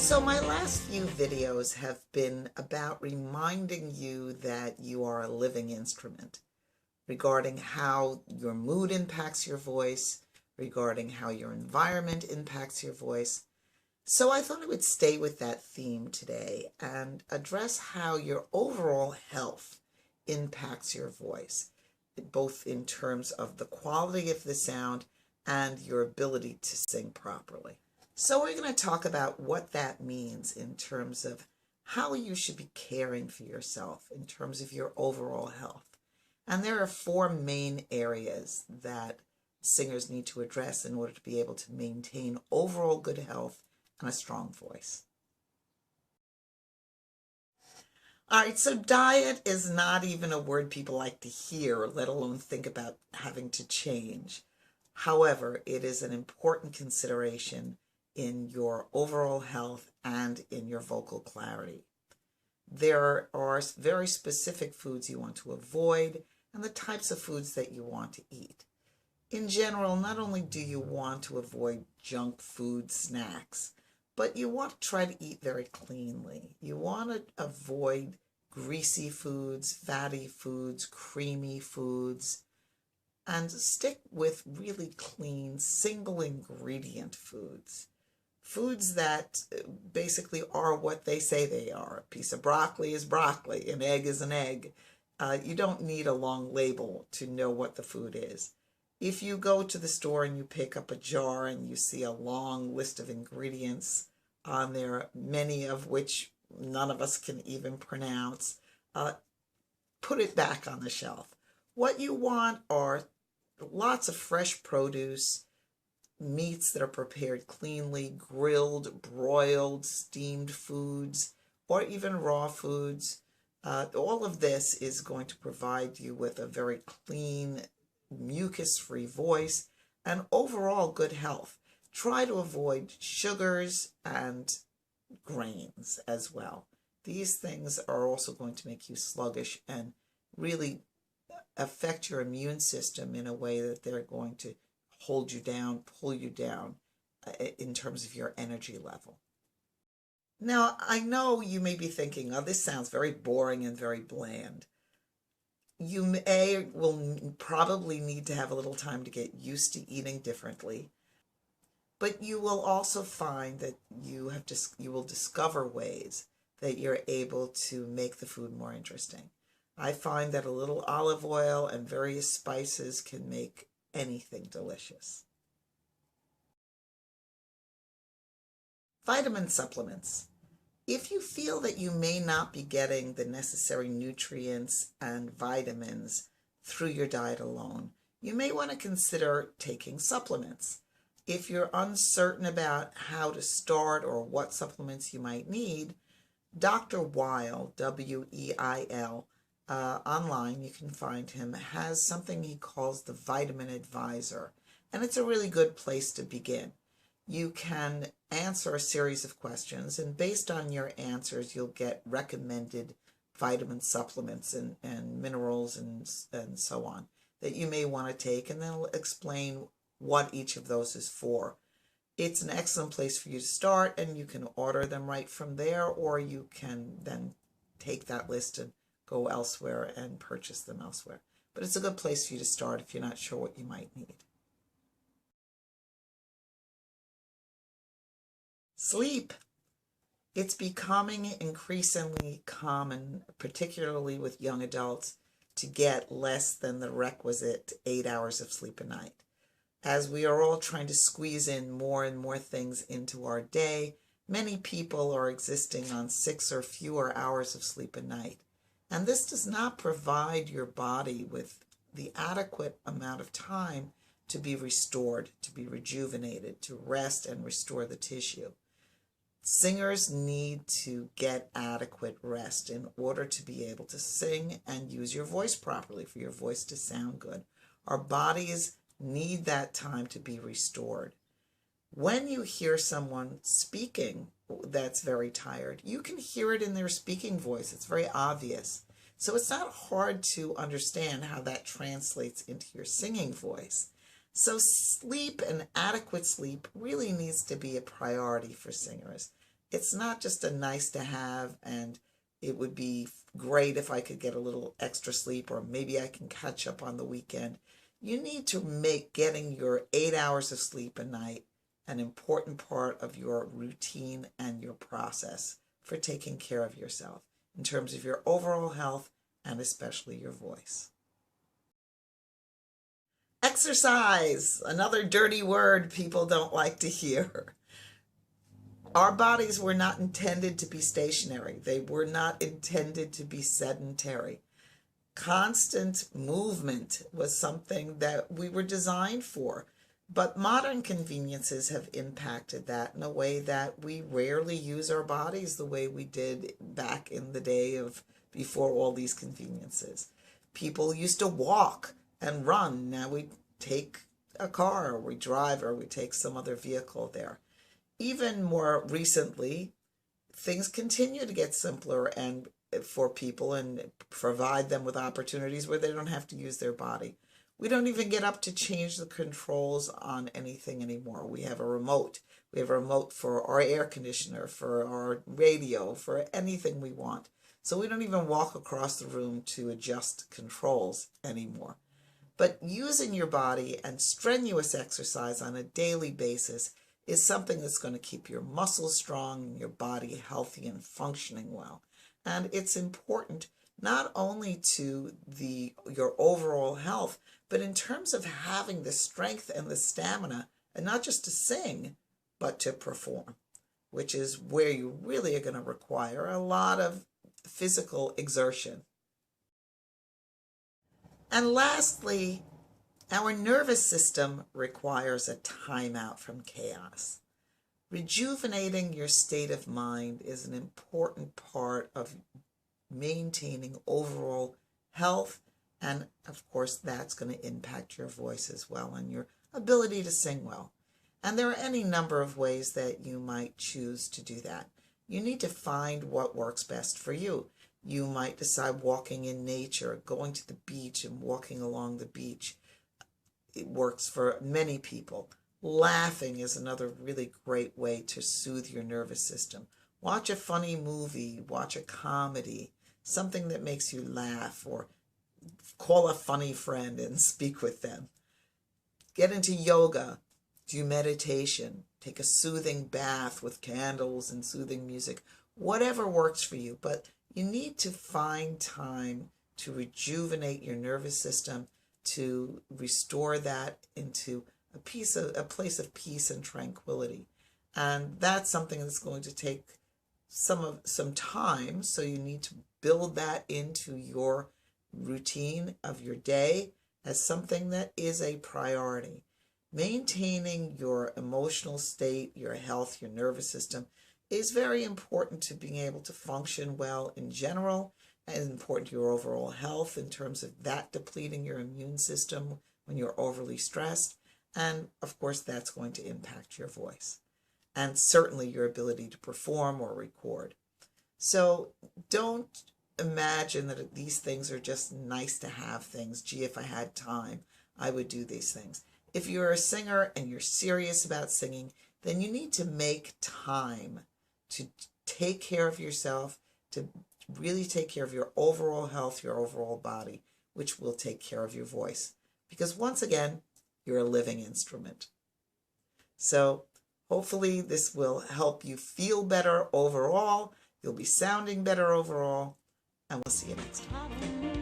So my last few videos have been about reminding you that you are a living instrument, regarding how your mood impacts your voice, regarding how your environment impacts your voice. So I thought I would stay with that theme today and address how your overall health impacts your voice, both in terms of the quality of the sound and your ability to sing properly. So we're going to talk about what that means in terms of how you should be caring for yourself in terms of your overall health. And there are four main areas that singers need to address in order to be able to maintain overall good health and a strong voice. All right, so diet is not even a word people like to hear, let alone think about having to change. However, it is an important consideration in your overall health and in your vocal clarity. There are very specific foods you want to avoid and the types of foods that you want to eat. In general, not only do you want to avoid junk food snacks, but you want to try to eat very cleanly. You want to avoid greasy foods, fatty foods, creamy foods, and stick with really clean, single ingredient foods. Foods that basically are what they say they are. A piece of broccoli is broccoli, an egg is an egg. You don't need a long label to know what the food is. If you go to the store and you pick up a jar and you see a long list of ingredients on there, many of which none of us can even pronounce, put it back on the shelf. What you want are lots of fresh produce, meats that are prepared cleanly, grilled, broiled, steamed foods, or even raw foods. All of this is going to provide you with a very clean, mucus-free voice and overall good health. Try to avoid sugars and grains as well. These things are also going to make you sluggish and really affect your immune system in a way that they're going to hold you down, pull you down in terms of your energy level. Now, I know you may be thinking, oh, this sounds very boring and very bland. You will probably need to have a little time to get used to eating differently, but you will also find that you will discover ways that you're able to make the food more interesting. I find that a little olive oil and various spices can make anything delicious. Vitamin supplements. If you feel that you may not be getting the necessary nutrients and vitamins through your diet alone, you may want to consider taking supplements. If you're uncertain about how to start or what supplements you might need, Dr. Weil, W-E-I-L, online, you can find him, has something he calls the Vitamin Advisor, and it's a really good place to begin. You can answer a series of questions, and based on your answers, you'll get recommended vitamin supplements and minerals and so on that you may want to take, and then I'll explain what each of those is for. It's an excellent place for you to start, and you can order them right from there, or you can then take that list and go elsewhere and purchase them elsewhere. But it's a good place for you to start if you're not sure what you might need. Sleep. It's becoming increasingly common, particularly with young adults, to get less than the requisite 8 hours of sleep a night. As we are all trying to squeeze in more and more things into our day, many people are existing on 6 or fewer hours of sleep a night. And this does not provide your body with the adequate amount of time to be restored, to be rejuvenated, to rest and restore the tissue. Singers need to get adequate rest in order to be able to sing and use your voice properly, for your voice to sound good. Our bodies need that time to be restored. When you hear someone speaking that's very tired, you can hear it in their speaking voice. It's very obvious. So it's not hard to understand how that translates into your singing voice. So sleep and adequate sleep really needs to be a priority for singers. It's not just a nice to have, and it would be great if I could get a little extra sleep, or maybe I can catch up on the weekend. You need to make getting your 8 hours of sleep a night an important part of your routine and your process for taking care of yourself in terms of your overall health and especially your voice. Exercise, another dirty word people don't like to hear. Our bodies were not intended to be stationary. They were not intended to be sedentary. Constant movement was something that we were designed for. But modern conveniences have impacted that in a way that we rarely use our bodies the way we did back in the day of before all these conveniences. People used to walk and run. Now we take a car, or we drive, or we take some other vehicle there. Even more recently, things continue to get simpler and for people and provide them with opportunities where they don't have to use their body. We don't even get up to change the controls on anything anymore. We have a remote. We have a remote for our air conditioner, for our radio, for anything we want. So we don't even walk across the room to adjust controls anymore. But using your body and strenuous exercise on a daily basis is something that's going to keep your muscles strong and your body healthy and functioning well. And it's important not only to your overall health, but in terms of having the strength and the stamina, and not just to sing, but to perform, which is where you really are going to require a lot of physical exertion. And lastly, our nervous system requires a timeout from chaos. Rejuvenating your state of mind is an important part of maintaining overall health, and of course that's going to impact your voice as well and your ability to sing well. And there are any number of ways that you might choose to do that. You need to find what works best for you. You might decide walking in nature, going to the beach and walking along the beach. It works for many people. Laughing is another really great way to soothe your nervous system. Watch a funny movie, watch a comedy, something that makes you laugh, or call a funny friend and speak with them. Get into yoga, do meditation, take a soothing bath with candles and soothing music, whatever works for you. But you need to find time to rejuvenate your nervous system, to restore that into a place of peace and tranquility. And that's something that's going to take some time, so you need to build that into your routine of your day as something that is a priority. Maintaining your emotional state, your health, your nervous system is very important to being able to function well in general, and important to your overall health in terms of that depleting your immune system when you're overly stressed. And of course, that's going to impact your voice and certainly your ability to perform or record. So don't imagine that these things are just nice to have things. Gee, if I had time, I would do these things. If you're a singer and you're serious about singing, then you need to make time to take care of yourself, to really take care of your overall health, your overall body, which will take care of your voice. Because once again, you're a living instrument. So hopefully this will help you feel better overall. You'll be sounding better overall. And we'll see you next time.